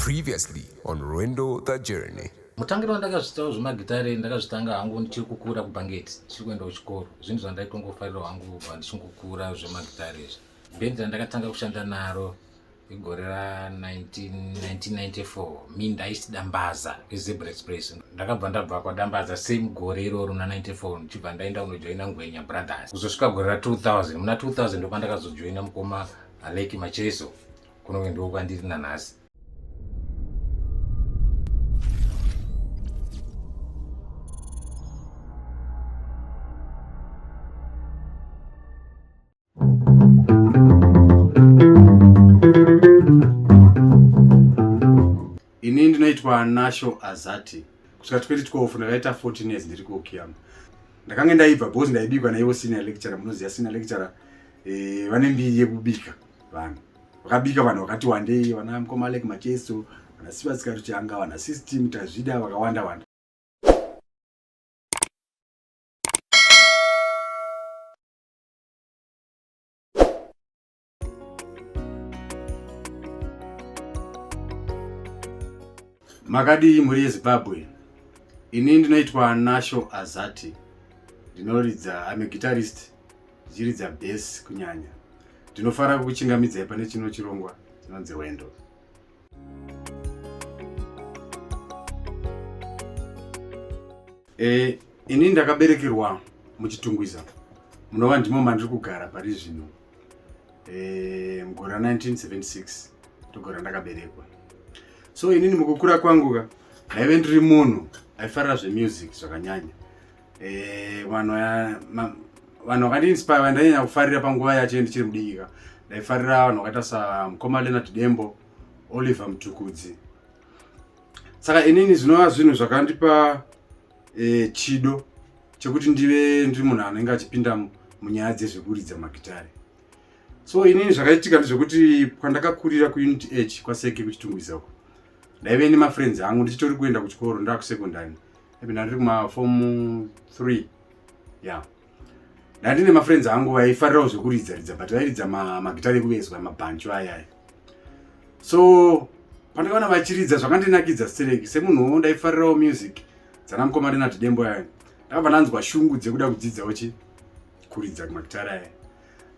Previously on Rwendo the Journey. Mutangiro ndakazvitawo zvemagitare ndakazvitanga hangu ndichiri kukura kubhangeti ndichiri kuenda kuchikoro. Zvinhu zvandaitongofarira hangu ndichingokura zvemagitare izvi. Bhendi randakatanga kushanda naro igore ra1994 mi ndaisi Dambaza iZebra Express. Ndabva kwaDambaza same gore iroro na94 ndichibva ndaenda kunojoina Ngwenya Brothers. Kuzosvika gore ra2000 muna 2000 ndopandakazojoina mukoma Aleki Macheso kuno ndiko kwandiri nanhasi. Ini ndinoitwa Nasho Azati. Kusvika 2012 ndakaita 14 years ndiri kuOKM. Ndakanga ndaibva boss ndaibikwa naivo senior lecturer, munoziva senior lecturer vane mbiri yekubika vanhu. Vakabika vanhu vakati wandei, vana mukoma Aleki Macheso, vana Sivatsika Ruchanga, vana System Tazvida vakawanda wanda. Makadi muri Zimbabwe. Ini ndinoitwa Nasho Azati. Ndinoridza, I'm a guitarist. Ndichiridza bass kunyanya. Ndinofara kukuchingamidzai pane chino chirongwa chinonzi Rwendo. Ini ndakaberekerwa muChitungwiza. Munova ndimo mandiri kugara pari zvino. Mugore 1976 ndogora ndakaberekwa. So inini mukukura kwangu ndaive ndiri munhu aifarira zvemusic zvakanyanya. Vanhu vakandinspire ndanyanya kufarira panguva yacho ndichiri mudiki. Ndaifarira vanhu vakaita samukoma Leonard Dembo, Oliver Mtukudzi. Saka inini zvinova zvinhu zvakandipa chido chekuti ndive ndiri munhu anenge achipinda munyaya dzezvekuridza magitare. So inini zvakaitika ndezvekuti kwandakakurira kuUnit H kwaSeke kuChitungwiza uko. Ndaive nemafriends angu ndichitori kuenda kuchikoro ndakusekondari. Ndiri kumaform 3. Yeah. Ndine mafriends angu vaifarirawo zvekuridza but vairidza magitare ekuvezwa mabhancho aya. So pandakaona vachiridza zvakandinakidza stereki semunhu ndaifarirawo music dzana mukoma Leonard Dembo aya. Ndakabva ndanzwa shungu dzekuda kudzidzawo kuridza magitare aya.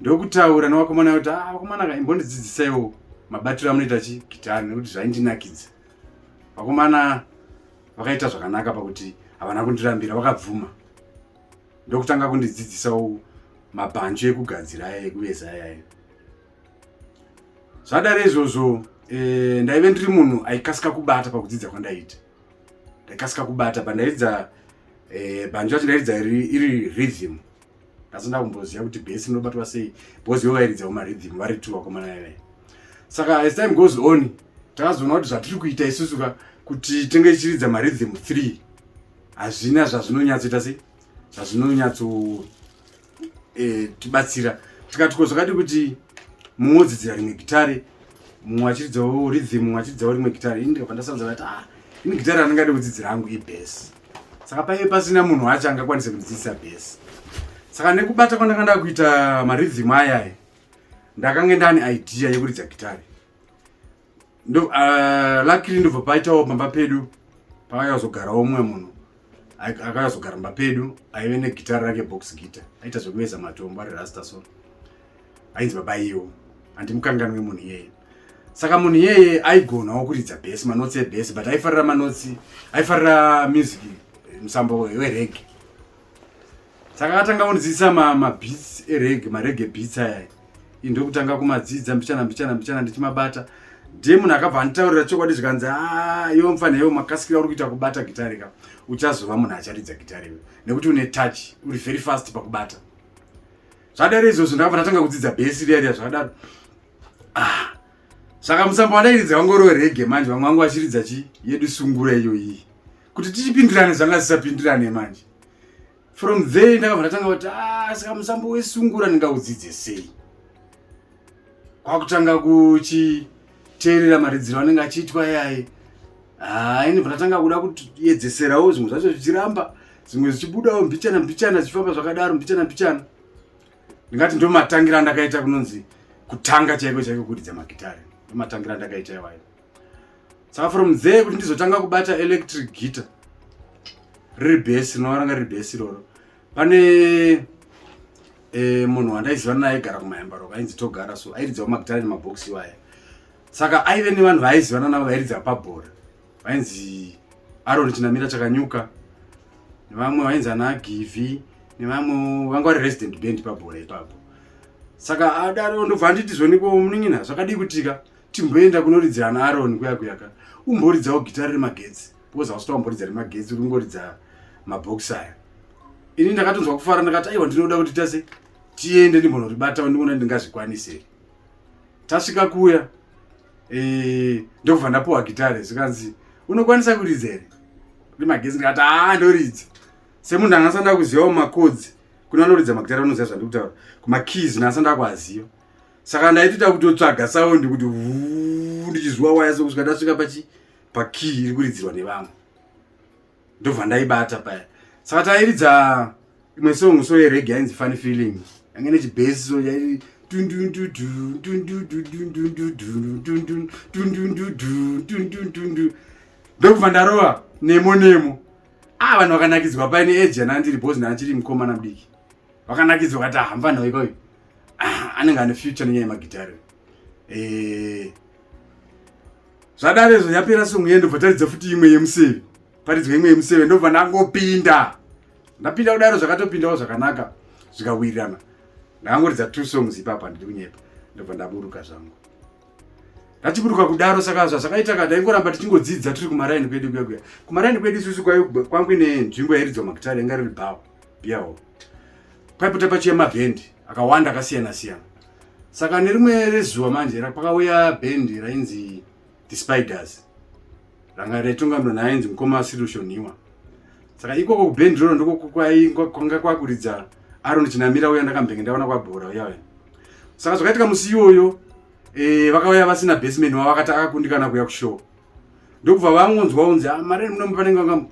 Ndokutaura nevakomana kuti vakomana imbondidzidzisaiwo mabatiro amunoita gitare nekuti zvaindinakidza. Vakomana vakaita zvakanaka pakuti havana kundirambira, vakabvuma. Ndokutanga kundidzidzisawo mabhanjo ekugadzira aya ekuveza aya. Zvadare izvozvo ndaive ndiri munhu aikasika kubata pakudzidza kwandaita. Ndaikasika kubata pandaidza bhanjo racho ndairidza iri rhythm. Ndasina kumboziva kuti bass inobatwa sei. Bozi vairidza marhythm vari tu vakomana aya. Saka as time goes on takazoona kuti zvatiri kuita isusu kuti tenge tichiridza marhythm 3 hazvina zvazvinonyatsoita sei zvazvinonyatso tibatsira. Tikati zvakati kuti mumwe odzidzira rimwe gitare, mumwe achiridzawo rhythm, mumwe achiridzawo rimwe gitare. Ini ndikabva ndasanza kuti ini gitare randingade kudzidzira hangu ibass. Saka paive pasina munhu wacho angakwanisa kundidzidzisa bass. Saka nekubata kwandakanda kuita marhythm aya ndakanga ndane idea yekuridza gitare. Luckily ndobva paitawo pamba pedu pakazogarawo umwe munhu akazogara pamba pedu aive negitare rake box guitar aita zvekuveza matombo ari Rastason ainzi baba iwo handimukanganwi munhu iyeye. Saka munhu iyeye aigonawo kuridza bass, manotsi ebass, but aifarira manotsi, aifarira music musambo werege. Saka akatanga kundidzidzisa mabeats erege, marege beats aya. Ndokutanga kumadzidza mbichana ndichimabata. Ndiye munhu akabva anditaurira chokwadi zvikanzi iwe mufana iwe makasikira uri kuita kubata gitare ka uchazova munhu acharidza gitare nekuti une touch uri very fast pakubata. Zvadare izvozvo ndakabva ndatanga kudzidza bass riya zvakadaro. Saka musambo wandairidza wangori werege manje vamwe vangu vachiridza yedu sungura iyo iyi kuti tichipindirane zvanga zvisapindirane manje. From there ndakabva ndatanga kuti saka musambo wesungura ndingaudzidze sei. Kwakutanga kuchiteerera maridziro anenge achiitwa yaye. Ini ndatanga kuda kuedzeserawo zvimwe zvacho zvichiramba, zvimwe zvichibudawo mbichana zvichifamba zvakadaro mbichana. Ndingati ndo matangira ndakaita kunonzi kutanga chaiko kuridza magitare. Ndo matangira ndakaita iwayo. Saka from there kuti ndizotanga kubata electric guitar riri bass rinoranga riri bass iroro. Pane munhu wandaiziva naye gara kumayambaro ainzi Togara, so airidzawo magitara nemaboxi waya. Saka aive nevanhu vaaizivana navo vairidza pabhora vainzi Aaron Chinamira Chakanyuka, nevamwe vainzi ana Givi, nevamwe vanga vari resident band pabhora ipapo. Saka adaro ndobva anditi zvoniko muningina zvakadii kutika timboenda kunoridzira ana Aaron kuyaka umboridzawo gitara remagetsi because ausitoamboridza remagetsi ungoridza maboxi aya. Ini ndakatonzwa kufara ndakati aiwa ndinoda kuti tase tiende ndimbonoribata ndikuona ndingazvikwanise. Tasvika kuya ndobva ndapuwa gitara zvikanzi unokwanisa kuridza here remagetsi. Ndikati ndoridza semunhu angasanda kuzivawo makodzi kuna anoridza magitara unoziva zvandikutaura kumakeys naasanda kuaziva. Saka ndaitoita kutotsvaga saundi kuti ndichizwa waya sokusvika ndasvika pakey iri kuridzirwa nevamwe ndobva ndaibata paya. Saka tairidza imwe song so yerege yainzi Funny Feeling yange nechibhesi so yairi ndobva ndarova nemo vanhu vakanakidzwa paine age yanandiri bhozi naachiri mukomana mudiki vakanakidzwa kati hamba nawo ikoyo anenge ane future nenyaya yemagitara. Zvadarezvo yapera song yendo bvataridza futi imwe yemuseve paridzwa imwe yemuseve ndobva ndangopinda ndapinda kudaro zvakatopindawo zvakanaka zvikawirirana ndakangoridza 2 songs ipapa ndiri kunyepa ndobva ndaburuka zvangu. Ndachiburuka kudaro saka zvakaita kada ingoramba tichingodzidza tiri kumaraini kwedu kuya kumaraini kwedu isusu kwangu ine nzvimbo yairidzwa magitara inga riri biawo kwaipota pachiya mabhendi akawanda akasiyana siyana. Saka nerimwe rezuva manje pakauya bhendi rainzi The Spiders ranga raitungamirirwa nainzi mukoma Solution. Saka ikoko kubhendi roro ndiko kwanga kwakuridza Aaron Chinamira uya ndakambenge ndaona kwabhora uya. Saka zvakaitika musi iyoyo vakauya vasina baseman wavo vakati akakundikana kuya kushow ndokubva vangonzwa unzi mari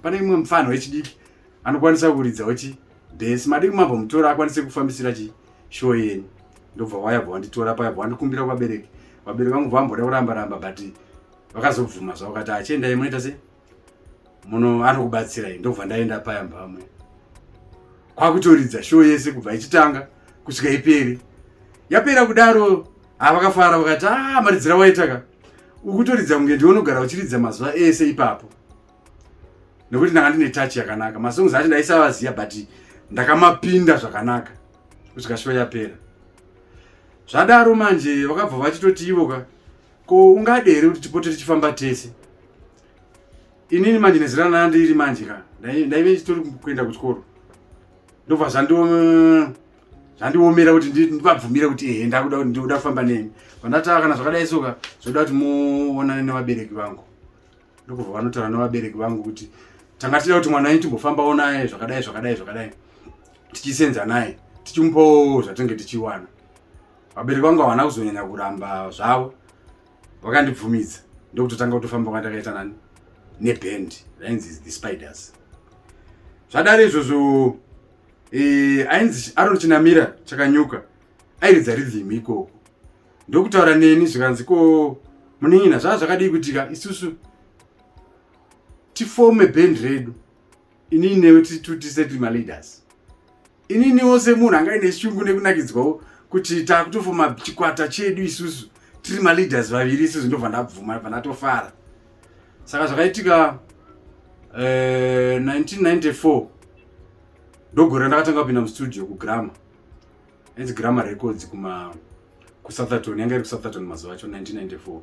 pane imwe mufano wechidiki anokwanisa kuridza wechi bass mari kumabva mutora akwanise kufambisira show yenyu. Ndobva wayabva wanditora paya wandikumbira kwabereki vangu vamboda kuramba but vakazobvuma zvavo kati achiendai munoita se muno anokubatsirai. Ndobva ndaenda paya mbamwe kwakutoridza show yese kubva ichitanga kusvika iperi. Yapera kudaro vakafara vakati maridzira waitaka ukutoridza kunge ndionogara uchiridza mazuva ese ipapo nekuti ndanga ndine touch yakanaka. Masongs acho ndaisavaziva but ndakamapinda zvakanaka kusvika show yapera. Zvadaro manje vakabva vachitoti ivoka ko ungade here kuti tipote tichifamba tese. Inini manje nezira ndandiri manje ndaive chitori kuenda kuchikoro ndobva zvandiomera kuti ndivabvumira kuti ndakuda kufamba nemi. Vandataka kana zvakadai soka zvoda kuti muonane nevabereki vangu. Ndokubva vanotaura nevabereki vangu kuti tanga tichida kuti mwana wenyu timbofambawo naye zvakadai tichisenza naye tichimupawo zvatinge tichiwana. Vabereki vangu havana kuzonyanya kuramba zvavo vakandibvumidza ndokutotanga kutofamba kwandakaita nani nebhendi rainzi The Spiders. Zvadaro izvozvo ainzi Aaron Chinamira Chakanyuka airidza rhythm ikoko ndokutaura neni zvikanzi ko muningina zvakadii kutika isusu tifome bhendi redu inini newe tise tiri maleaders. Ininiwo semunhu angaine shungu nekunakidzwawo kuti takutofoma chikwata chedu isusu tiri maleaders vaviri isusu ndobva ndabvuma pandatofara. Saka zvakaitika 1994 ndogora ndakatanga kupinda mustudio kuGrama ainzi Grama Records kuSouthampton yanga iri kuSouthampton mazuva acho 1994.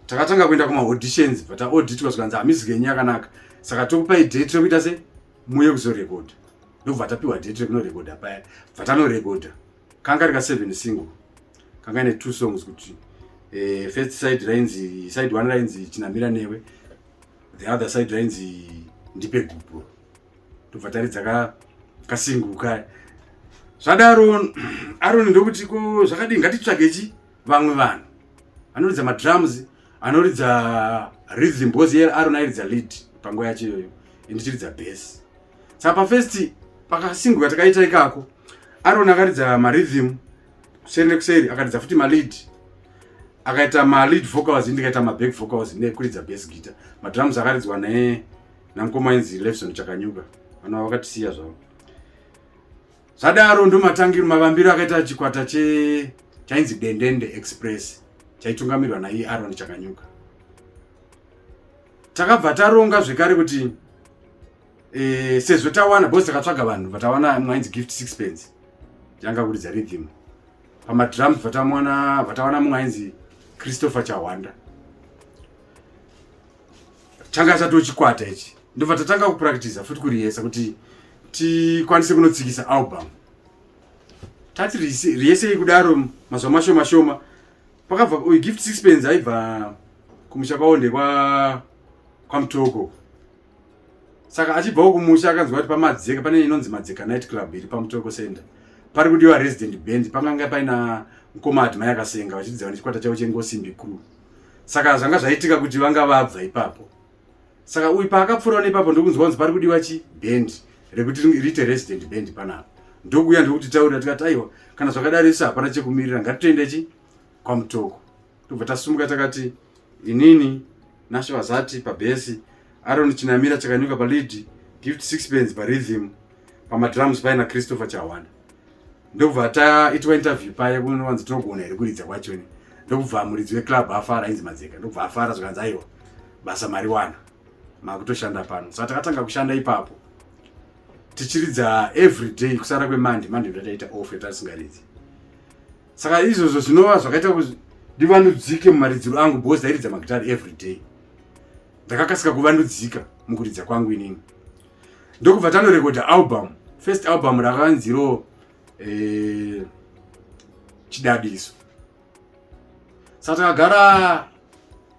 Takatanga kuenda kuma-auditions but auditwa zvikanzi hamisi yenyu yakanaka saka tokupai date rekuita se muye kuzorekodha. Ndobva tapiwa date rekunorekodha paya bva tanorekodha. Kanga rika 7 single kanga ine 2 songs kuti first side rainzi side 1 rainzi Chinamira newe, the other side rainzi Ndipe Gupo. Ndobva taridza kasinguka. Zvadaro Aaron ndokuti ko zvakadii ngatitsvagechi vamwe vanhu anoridza madrums anoridza rhythm because Aaron airidza lead panguva yacho iyoyo ndichiridza bass. Saka pafirst pakasinguka takaita ikako Aaron akaridza marhythm kuseri nekuseri akaridza futi malead akaita ma lead vocals ndikaita ma back vocals nekuridza bass guitar. Madrums akaridzwa namukoma inzi Lefson Chakanyuka. Vana vakatisiya zvavo. Zvadaro ndo matangiro mavambiro akaita chikwata chainzi Dendende Express chaitungamirirwa naAaron Chakanyuka. Takabva taronga zvekare kuti sezvo tawana boss takatsvaga vanhu vatawana mwainzi Gift Sixpence yanga kuridza rhythm. Pama drums vatawana mwainzi Christopher Chawanda. Changa chato chikwata ichi. Ndobva tatanga kupractice futi kuriyesa kuti tikwanise kunotsikisa album. Tati riyese kudaro mazuva mashoma pakabva Gift Sixpence aibva kumusha kwaonde kwa Mutoko. Saka achibva kumusha akanzwa kuti pamadzeka pane inonzi Madzeka Night Club iri paMutoko Center. Pari kudiwa resident band pakanga paina mukoma Admai akasenga vachidzana chikwata chavo chengosimbi crew. Saka zvanga zvaitika kuti vanga vabva ipapo. Saka uyu paakapfuura nepapo ndokunzwa kunzi pari kudiwa band rekuti riite resident band panapo. Ndokuya ndokuti taurira tikati aiwa kana zvakadaro isu hapana chekumirira ngatitoende kwa Mutoko. Tobva tasumuka takati inini Nasho Vazati pabesi, Aaron Chinamira Chakanyuka palead, Gift Sixpence parhythm, pama drums paina Christopher Chawanda. Ndobva taitwa interview paya kunonzi tinogona here kuridza kwacho ni. Ndobva muridzi weclub afara ainzi Madzeka. Ndobva afara zvikanzi aiwa basa mariwana makutoshanda pano. Saka takatanga kushanda ipapo. Tichiridza every day kusara kweMonday ndotaita off yatasingaridzi. Saka izvozvo zvinova zvakaita kuti ndivandudzike mumaridziro angu boss airidza magitari every day. Ndakakasika kuvandudzika mukuridza kwangu inini. Ndokubva tanorekodha album. First album rakanziro Chidadiso. Saka takagara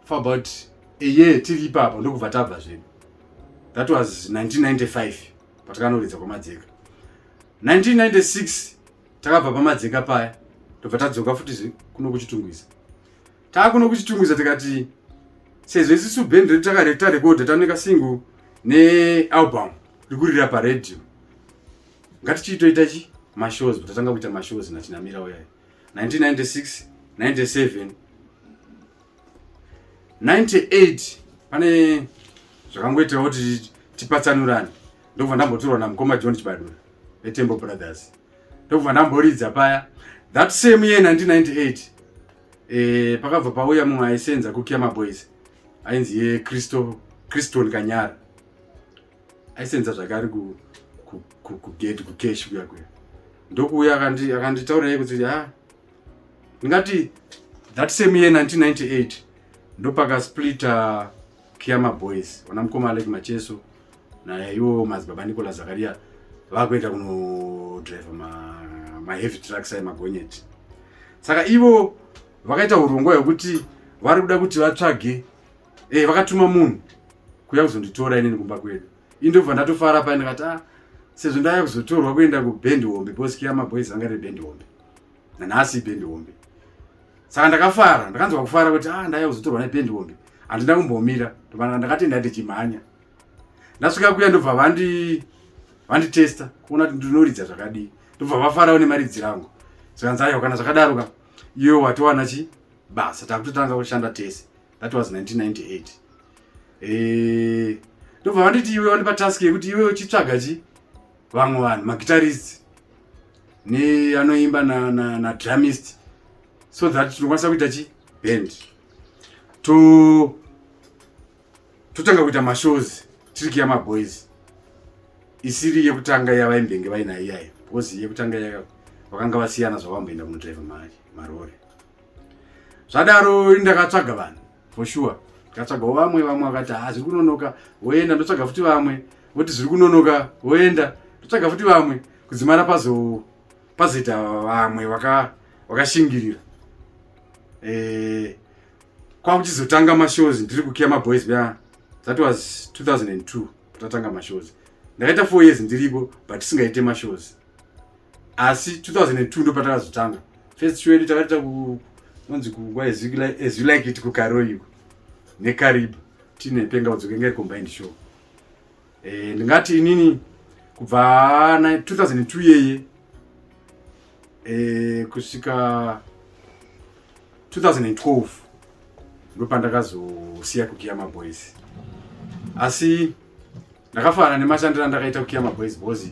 for about a year tiri ipapo ndokubva tabva zvinhu. That was 1995 patakanoridza kwaMadzeka. 1996 takabva paMadzeka paya ndobva tadzoka futi kuno kuchitungwiza. Takuno kuchitungwiza tikati sezvo isusu band redu takarekodha taneka single nealbum rikurira paradio. Ngatichitoita mashows, tatanga kuita mashows naChinamira uya. 1996, 97, 98 pane zvakangoita kuti tipatsanurane. Ndobva ndambotorwa namukoma John Chibadura veTemple Brothers. Ndobva ndamboridza paya. That same year 1998 pakabva pauya mumwe aisenza kuKiama Boys ainzi Kriston Kanyara. Aisenza zvakare kugate kucash kuya. Ndokuya akanditaurira kuti ngati that same year 1998 ndopakasplita Kiama Boys. Wana mukoma Alec Macheso na iwo Mazibaba Nicola Zakaria vakuenda kuno drive ma heavy trucks ai magonyeti. Saka ivo vakaita urongwa hwekuti vari kuda kuti vatsvage vakatuma munhu kuya kuzonditora inini kumba kwedu. Indobva ndatofara paya ndikati sezvo ndaya kuzotorwa kuenda kuband hombe boss Kiama Boys anga reband hombe. Nanhasi band hombe. Saka ndakafara, ndakanzwa kufara kuti ndaya kuzotorwa neband hombe. Handina kumbomira, ndakati ndati chimhanya. Ndasvika kuya ndobva vanditesta kuona kuti ndinoridza zvakadii. Ndobva vafarawo nemaridziro angu. Zvikanzi aiwa kana zvakadaro iwe watowana basa takutotanga kushanda tese. That was 1998. Ndobva vanditi iwe wandipa task yekuti iwe uchitsvaga vamwe vanhu maguitarist anoimba na drumist so that tinokwanisa kuita band. Totanga kuita mashows tiri Kiama Boys. Isiri yekutanga yavaimbenge vaina iyayo. Because yekutanga vakanga vasiyana zvavamboenda kunodrive marori. Zvadaro ndakatsvaga vanhu for sure. Ndakatsvaga vamwe vakati zviri kunonoka woenda, ndotsvaga futi vamwe voti zviri kunonoka woenda, ndotsvaga futi vamwe kudzimara pazoita vamwe vakashingirira. Kwakuchizotanga mashows ndiri kuKiama Boys bya. That was 2002 tatanga mashows. Ndakaita 4 years ndiripo but singaite mashows. Asi 2002 ndo patakazotanga. First show yedu takaita kunonzi As You Like It kuKaroyi neKariba tine penga udzokenga combined show. Ndingati inini kubva 2002 yeye kusvika 2012 ndopandakazosiya kuKiyama Boys. Asi ndakafanana nemashandiro andakaita kuKiyama Boys because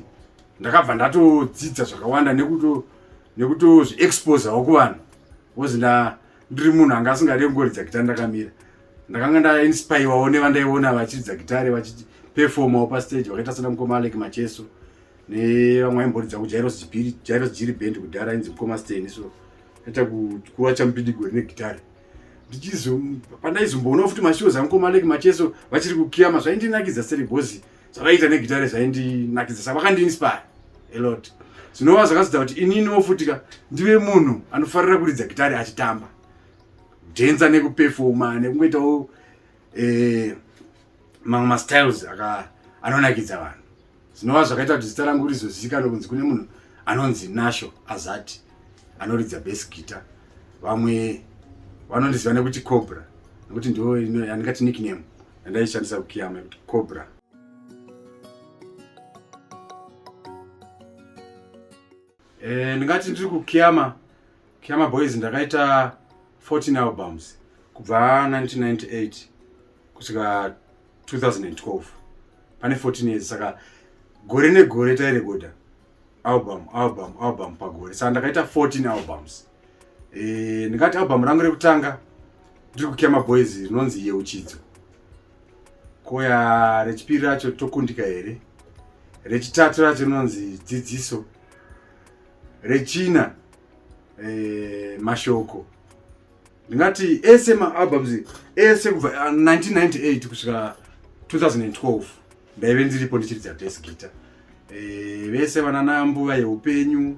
ndakabva ndatodzidza zvakawanda nekuto zviexposawo kuvanhu because ndiri munhu anga asingade kungoridza gitari ndakamira. Ndakanga ndainspirawo nevandaiona vachiridza gitari vachiperformawo pastage vakaita sana mukoma Alec Macheso nevamwe vaimboridza kuJairos Jiri Band kudhara inzi mukoma Steny. So ita kuwa champidigori negitari pandaizomboona futi mashows amukoma Alec Macheso vachiri kuKiyama zvaindinakidza seribhozi zvavaita negitari zvaindinakidza saka vakandiinspire a lot. Zvinova zvakazodza kuti ininiwo futika ndive munhu anofarira kuridza gitari achitamba dhenza nekuperforma nekungoitawo mamwe mastyles anonakidza vanhu. Zvinova zvakaita kuti zita rangu rizozivikanwa kunzi kune munhu anonzi Nasho Azati anoridza bass guitar. Vamwe vanondiziva nekuti Cobra nekuti ndo yandingati nickname yandaishandisa kuKiyama kuti Cobra. Ndingati ndiri kuKiyama Boys ndakaita 14 albums kubva 1998 kusvika 2012. Pane 14 years saka gore negore tairekoda album pagore. Saka ndakaita 14 albums. Ndingati album rangu rekutanga ndiri kuKiyama Boys rinonzi Yeuchidzo. Koya rechipiri racho Tokundika here. Rechitatu racho rinonzi Dzidziso. Rechina Mashoko. Ndingati ese maalbums ese kubva 1998 kusvika 2012 ndaive ndiripo ndichiridza bass guitar. Vese vanana Mbuva Yeupenyu,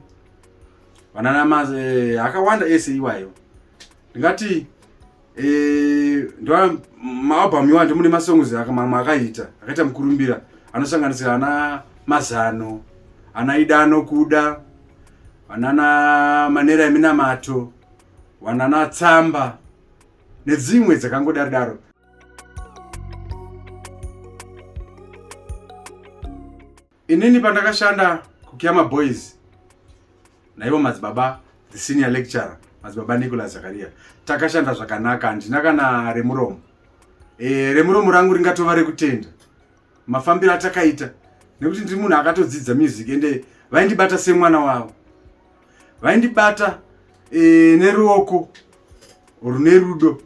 vanana akawanda ese iwayo. Ndingati ndo maalbum iwayo mune masongs mamwe akaita mukurumbira anosanganisira ana Mazano, ana Ida Anokuda, vanana Manera Eminamato, vanana Tsamba nedzimwe dzakangodaro. Inini pandakashanda kuKiyama Boys naivo madzibaba the senior lecturer madzibaba Nicholas Zakaria takashanda zvakanaka. Handina kana remuromo. Remuromo rangu ringatova rekutenda mafambiro atakaita nekuti ndiri munhu akatodzidza music ende vaindibata semwana wavo. Vaindibata neruoko rune rudo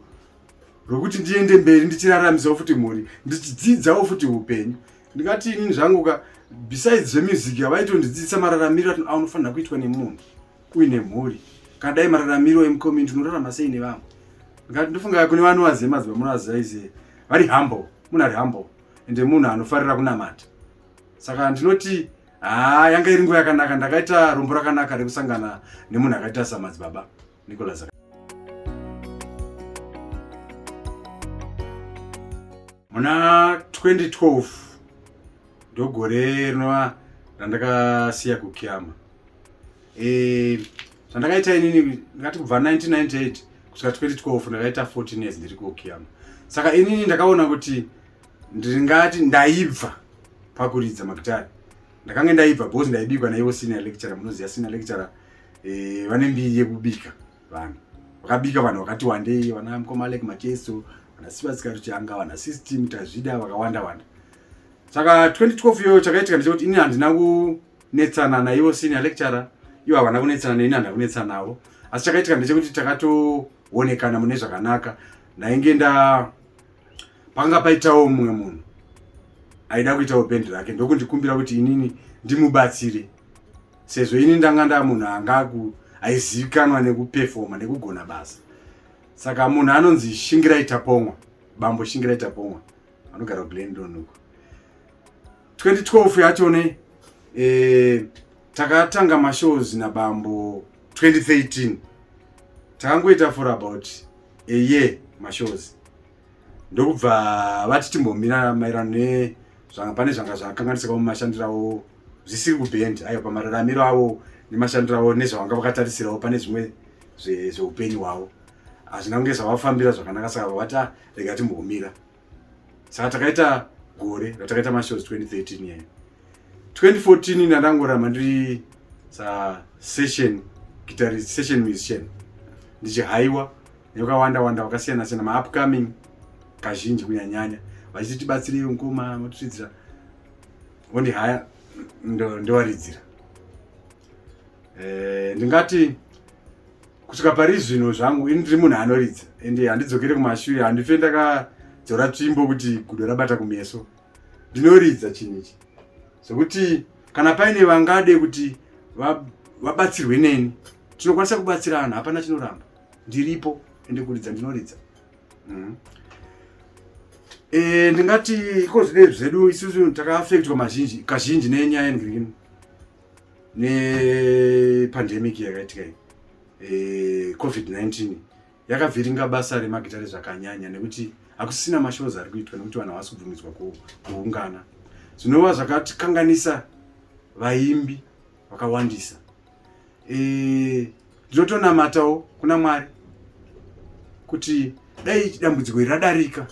rwokuti ndiende mberi ndichiraramisawo futi mhuri ndichidzidzawo futi upenyu. Ndingati inini zvangu besides zvemusic havaitondidzidzisa mararamiro anofanira kuitwa nemunhu uine mhuri. Kana dai mararamiro emucommunity unorarama sei nevamwe. Ndingati ndofunga kune vanowaziva madzibaba munowaziva ise vari humble. Munhu ari humble ende munhu anofarira kunamata. Saka ndinoti yanga iri nguva yakanaka. Ndakaita rombo rakanaka rekusangana nemunhu akaita samadzibaba Nicholas Zakaria. Muna 2012 ndogore rinova randakasiya kuKiyama. Zvandakaita inini ndakati kubva 1998 kusvika 2012 ndakaita 14 years ndiri kuKiyama. Saka inini ndakaona kuti ndingati ndaibva pakuridza magitari. Ndakanga ndaibva because ndaibikwa naivo senior lecturer. Munoziva senior lecturer vane mbiri yekubika vanhu. Vakabika vanhu vakati wandei, vana mukoma Alec Macheso, vana Sivasika Ruchanga, vana System Tazvida vakawanda wanda. Saka 2012 iyoyo chakaitika ndechekuti ini handina kunetsana naivo senior lecturer, ivo havana kunetsana neni handina kunetsana navo. Asi chakaitika ndechekuti takatoonekana mune zvakanaka. Ndainge panga paitawo mumwe munhu aida kuitawo band rake ndokundikumbira kuti inini ndimubatsire sezvo ini ndanga munhu anga aizivikanwa nekuperforma nekugona basa. Saka munhu anonzi Shingirai Tapomwa, bambo Shingirai Tapomwa anogara kuGlendon huko. 2012 yachone takatanga mashows nabambo 2013. Takangoita for about a year mashows. Ndokubva vati timbomira maerano pane zvanga zvakanganisika mumashandiro avo zvisiri kubhendi ayo pamararamiro avo nemashandiro avo nezvavanga vakatarisirawo pane zvimwe zveupenyu hwavo hazvina kunge zvavafambira zvakanaka. Saka vavati rega timbomira. Saka takaita gore ratakaita mashows 2013 yeyo. 2014 ndandangoramba ndiri session guitarist, session musician ndichihaiwa yakawanda vakasiyana siyana ma-upcoming kazhinji kunyanyanya vachitibatsirei ngoma motiridzira onde haya ndowaridzira. Ndingati kusvika pari zvino zvangu ini ndiri munhu anoridza ende handidzokere kumashure, handife ndakadzora tsvimbo kuti gudo rabata kumeso. Ndinoridza chinhu ichi zvokuti kana paine vangade kuti vabatsirwe neni tinokwanisa kubatsirana, hapana chinoramba. Ndiripo ende kuridza ndinoridza. Ndingati iko zvinezvi zvedu isusu takaafektwa kazhinji nenyaya yengirino nepandemic yakaitika COVID-19 yakavhiringa basa remagitare zvakanyanya nekuti hakusisina mashows ari kuitwa nekuti vanhu havasi kubvumidzwa kuungana. Zvinova zvakatikanganisa vaimbi vakawandisa. Ndinotonamatawo kuna Mwari kuti dai dambudziko iri radarika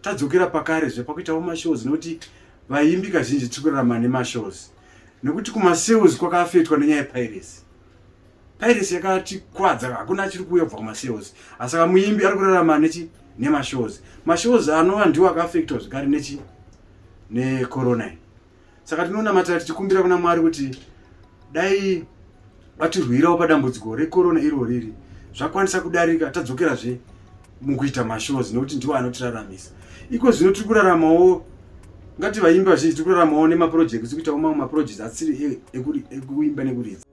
tadzokera pakare zvepakuitawo mashows nekuti vaimbi kazhinji tiri kurarama nemashows nekuti kumasales kwakaafektwa nenyaya yepiracy. Piracy yakatikwadza, hakuna chiri kuuya kubva kumasales. Asaka muimbi ari kurarama nemashows. Mashows anova ndiwo akaafektwa zvakare necorona. Saka tinonamata tichikumbira kuna Mwari kuti dai vatirwirawo padambudziko recorona iro riri zvakwanisa kudarika tadzokerazve mukuita mashows nekuti ndiwo anotiraramisa. Iko zvino tiri kuraramawo, ngati vaimbi vazhinji tiri kuraramawo nemaprojects, kuitawo mamwe maprojects asiri ekuimba nekuridza.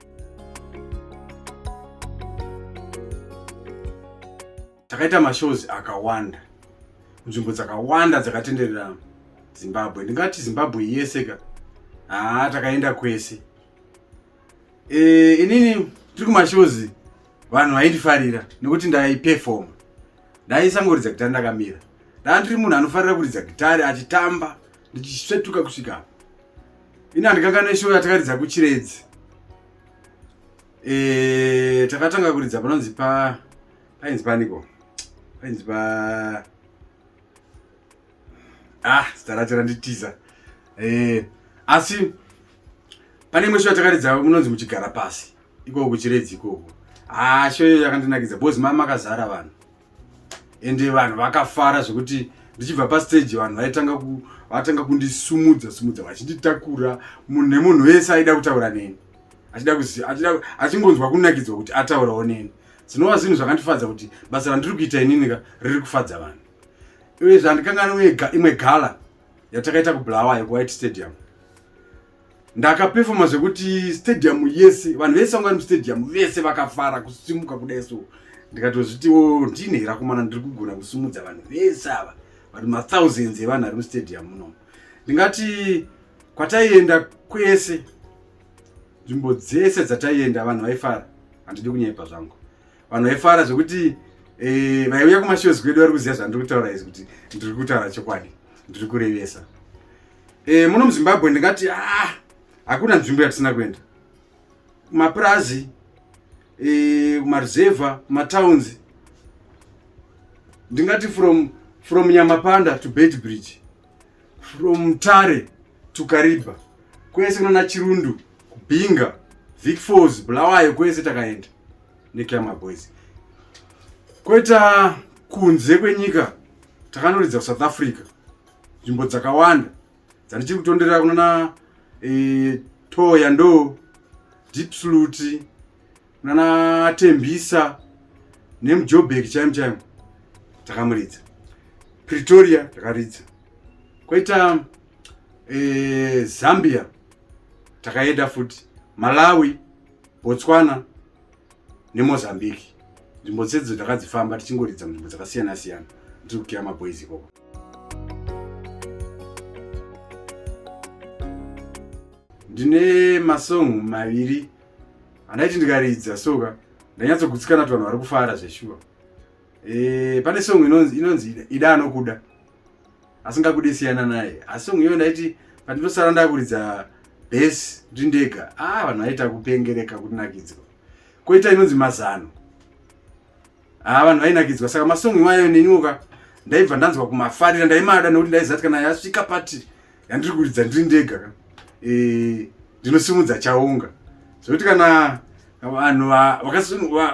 Takaita mashows akawanda nzvimbo dzakawanda dzakatenderera Zimbabwe. Ndingati Zimbabwe yeseka takaenda kwese. Inini tiri kumashows vanhu vaindifarira nekuti ndaiperform. Ndaisangoridza gitari ndakamira. Ndandiri munhu anofarira kuridza gitari achitamba ndichisvetuka kusvika. Ini handikanganwe show yatakaridza kuChiredzi. Takatanga kuridza panonzi painzi paniko. Painzi zita racho randitiza. Asi pane imwe show yatakaridza munonzi muchigara pasi. Ikoko kuChiredzi ikoko. Show yakandinakidza because mama akazara vanhu. Ende vanhu vakafara zvokuti ndichibva pastage vanhu vaitanga kundisumudza vachinditakura. Munhu nemunhu wese aida kutaura neni, achingonzwa kunakidzwa kuti ataurawo neni. Zvinova zvinhu zvakandifadza kuti basa randiri kuita inini riri kufadza vanhu. Uyezve handikanganwe imwe gala yatakaita kuBulawayo kuWhite Stadium. Ndakapefoma zvekuti stadium yese, vanhu vese vanga mustadium vese vakafara kusimuka kudai so. Ndikatozvitiwo ndine rakomana ndiri kugona kusumudza vanhu vese ava, vanhu ma-thousands evanhu ari mustadium muno. Ndingati kwataienda kwese, nzvimbo dzese dzataienda vanhu vaifara. Handidi kunyepa zvangu. Vanhu vaifara zvekuti vaiuya kumashows kwedu vari kuziva zvandiri kutaura izvi kuti ndiri kutaura chokwadi, ndiri kurevesa. Muno muZimbabwe ndingati hakuna nzvimbo yatisina kuenda. Kumapurazi, kumaruzevha, kumatowns. Ndingati from Nyamapanda to Beitbridge, from Tare to Kariba, kwese kunana Chirundu, Kubinga, Vic Falls, Bulawayo kwese takaenda neKama Boys. Koita kunze kwenyika takanoridza kuSouth Africa, nzvimbo dzakawanda dzanichiri kutonderera kunana Toya ndo Deep Salute, kunana Tembisa nemuJoburg chaimo takamuridza. Pretoria takaridza. Koita Zambia takaenda futi, Malawi, Botswana neMozambique. Nzvimbo dzedzo takadzifamba tichingoridza nzvimbo dzakasiyana siyana ndiri kuKama Boys ikoko. Ndine masong maviri andaiti ndikaridza soka ndanyatsogutsikana kuti vanhu vari kufara zveshuwa. Pane song inonzi Ida Anokuda, asingakude siyana naye. Asi song iyo ndaiti panditosara ndakuridza bass ndiri ndega, vanhu vaita kupengereka kunakidzwa. Koita inonzi Mazano, vanhu vainakidzwa. Saka masong iwayo neniwoka ndaibva ndanzwa kumafarira, ndaimada nekuti ndaiziva kuti kana yasvika pati yandiri kuridza ndiri ndega ndinosimudza chaunga. Zvokuti kana vanhu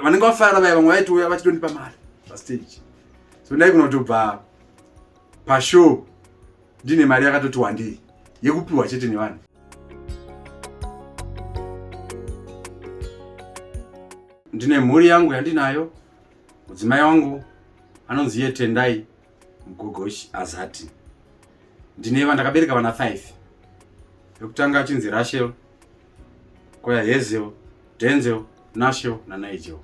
vanenge vafara vaya vamwe vaitouya vachidondipa mari pastage. So ndai kunotobva pashow ndine mari yakatoti wandei yekupiwa chete nevanhu. Ndine mhuri yangu yandinayo. Mudzimai wangu anonzi Yetendai Mugogoshi Azati. Ndine vandakabereka vana 5. Yekutanga achinzi Rachel, koya Hazel, Denzel, Nashel naNigel.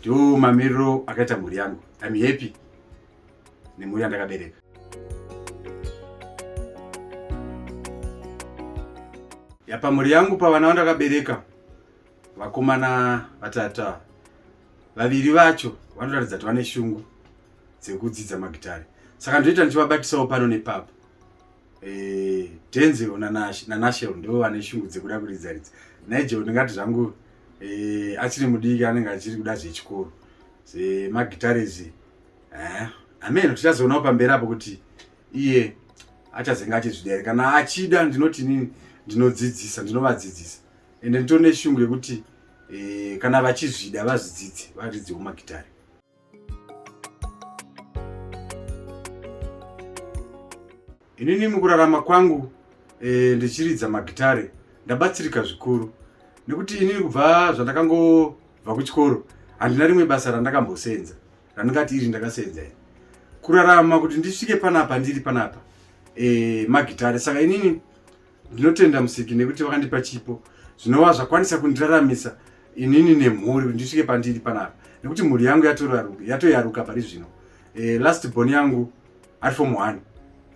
Ndiwo mamiriro akaita mhuri yangu. I'm happy nemhuri yandakabereka. Yapa mhuri yangu pavana vandakabereka vakomana vatata, vaviri vacho vanoratidza kuti vane shungu dzekudzidza magitari. Saka ndoita ndichivabatisawo pano nepapo. Denzel naNashel ndivo vane shungu dzekuda kuridza. Nigel ndingati zvangu achiri mudiki anenge achiri kuda zvechikoro. Magitari izi amen tichazoonawo pamberi apo kuti iye achazenga achizvidai. Kana achida ndinoti nini ndinodzidzisa, ndinovadzidzisa. Ende nditone shungu yekuti kana vachizvida vazvidzidze, varidzewo magitari. Inini mukurarama kwangu ndichiridza magitari ndabatsirika zvikuru. Nekuti inini kubva zvandakangobva kuchikoro handina rimwe basa randakambosenza randingati iri ndakasenza. Kurarama kuti ndisvike panapa ndiri panapa magitari. Saka inini ndinotenda Musiki nekuti vakandipa chipo zvinova zvakwanisa kundiraramisa inini nemhuri kuti ndisvike pandiri panapa. Nekuti mhuri yangu yatoyaruka pari zvino. Last born yangu ari form 1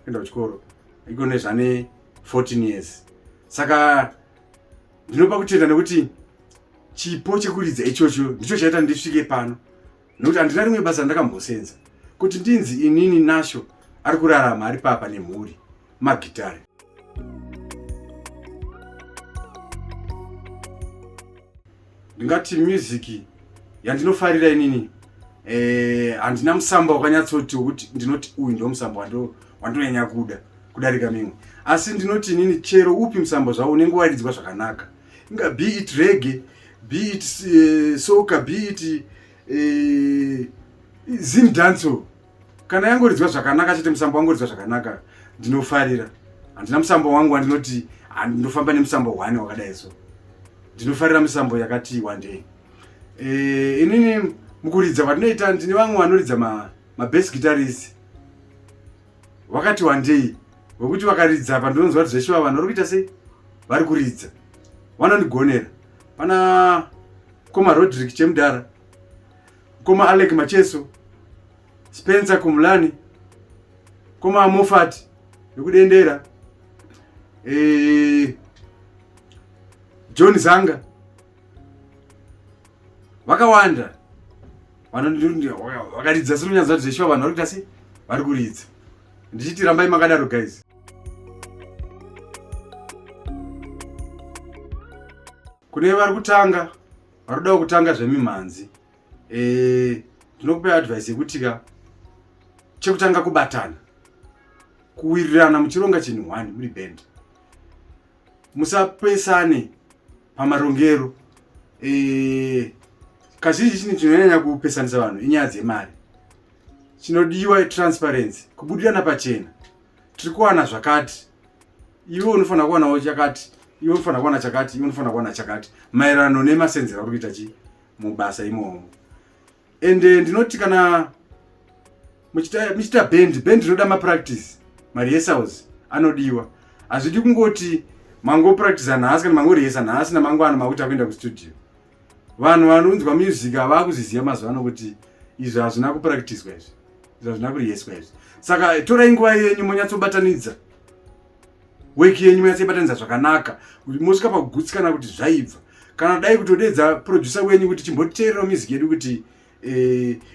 kuenda kuchikoro ikone zvane 14 years. Saka ndinopa kutenda nekuti chipo chekuridza ichocho ndicho chaita ndisvike pano. Nekuti handina rimwe basa ndakambosenza kuti ndinzi inini Nasho ari kurarama ari papa nemhuri magitari. Ndingati music yandinofarira inini handina musamba wakanyatsoti kuti ndinoti uyu ndo musamba wandonyanya kudarika mimwe. Asi ndinoti inini chero upi musamba zvawo unenge waridzwa zvakanaka. Inga be it reggae, be it soca, be it zim dancehall. Kana yangoridzwa zvakanaka chete musamba wangoridzwa zvakanaka ndinofarira. Handina musamba wangu wandinoti ndinofamba nemusamba 1 wakadai so. Ndinofarira misambo yakati wandei. Inini mukuridza kwandinoita ndine vamwe vanoridza bass guitarist wakati wandei wekuti vakaridza apa ndinonzwa kuti zveshuwa vanhu vari kuita sei vari kuridza vanondigonera. Pana Koma Rodrick Chemdara, Koma Alec Macheso, Spencer Kumulani, Koma Moffat yekudendera, John Zanga, vakawanda vakaridza sinonyanza kuti zveshuwa vanhu vari kuita sei vari kuridza. Ndichiti rambai makadaro guys. Kune vari kutanga vari kuda kutanga zvemimhanzi, ndinokupa advice yekuti chekutanga kubatana, kuwirirana muchironga chinhu 1 muri band. Musapesane pamarongero. Kazhinji chinhu chinonyanya kupesanisa vanhu inyaya dzemari. Chinodiwa transparency, kubudirana pachena. Tiri kuwana zvakati, iwe unofanira kuwanawo chakati, iwe unofanira kuwana chakati, iwe unofanira kuwana chakati, maererano nemasenzero ari kuita mubasa imomo. Ende ndinoti kana muchita band inoda mapractice, marehearsals anodiwa. Hazvidi kungoti mangopractice nhasi kana mangorehesa nhasi namangwana makuti akuenda kustudio. Vanhu vanonzwa music havakuzviziva mazuva ano kuti izvi hazvina kupracticwa izvi, izvi hazvina kureheswa izvi. Saka torai nguva yenyu monyatsobatanidza, weki yenyu monyatsobatanidza zvakanaka kuti mosvika pakugutsikana kuti zvaibva. Kana dai kutodedza producer wenyu kuti chimboteererawo music yedu kuti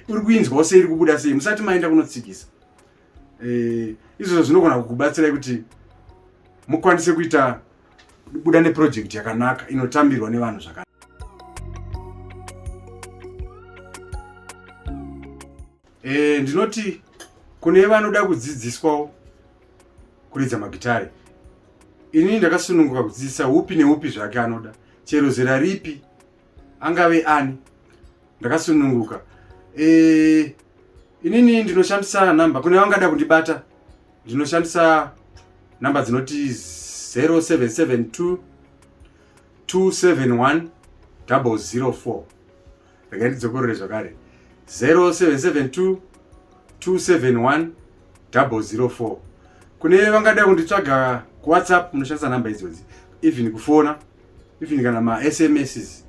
uri kuinzwawo sei, iri kubuda sei, musati maenda kunotsikisa. Izvozvo zvinogona kukubatsirai kuti mukwanise kuita buda neproject yakanaka inotambirwa nevanhu zvakanaka. Ndinoti kune vanoda kudzidziswawo kuridza magitari, inini ndakasununguka kudzidzisa upi neupi zvake anoda, chero zera ripi, angave ani, ndakasununguka. inini ndinoshandisa namba kune vangada kundibata ndinoshandisa namba dzinoti 0772 271 004. Regai ndidzokorere zvakare 0772 271 004. Kune vangada kunditsvaga kuWhatsApp munoshandisa namba idzodzi, even kufona, even kana ma-SMSs.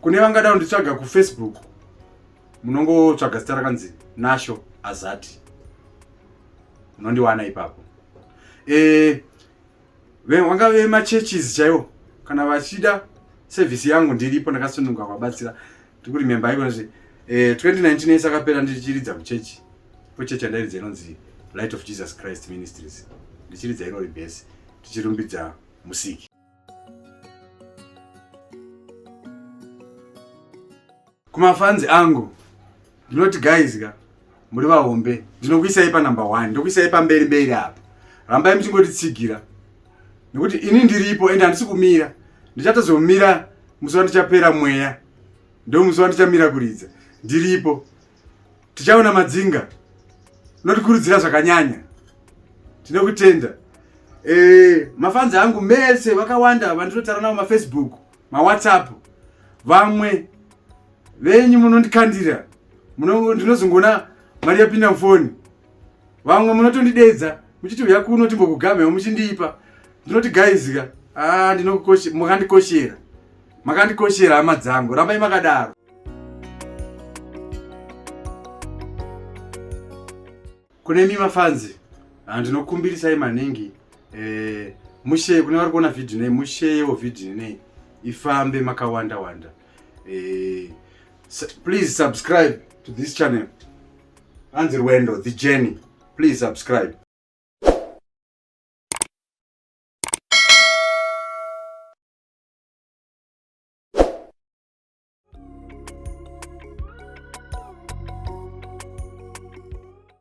Kune vangada kunditsvaga kuFacebook munongotsvaga zita rakanzi Nasho Azati, munondiwana ipapo. Vangave machurches chaiwo kana vachida service yangu ndiripo, ndakasununga kwabatsira. Tikurimemba iko nje 2019 isakapera ndichiridza kuchechi. Kuchechi ndairidza inonzi Light of Jesus Christ Ministries. Ndichiridza iro ribase tichirumbidza musiki. Kumafanzi angu ndinoti guys muri vahombe, ndinokuisai pa number 1, ndokuisai pamberi mberi apa. Rambai muchingotitsigira nekuti ini ndiripo ende handisi kumira. Ndichatozomira muzuva ndichapera mweya, ndo muzuva ndichamira kuridza. Ndiripo, tichaona madzinga, notikurudzira zvakanyanya, tinokutenda. Mafanzi angu mese vakawanda vandinotara navo maFacebook, maWhatsApp, vamwe venyu munondikandira, ndinozongona mari yapinda mufoni. Vamwe munotondidedza muchiti uya kuno timbokugamewo muchindipa. Ndinoti guys mukandikoshera, makandikoshera hama dzangu, rambai makadaro. Kune mi mafanzi ndinokumbirisai maningi, mushe kune vari kuona video nei, musheyewo video nei ifambe makawanda wanda. Please subscribe to this channel. Anzi Rwendo, The Journey. Please subscribe.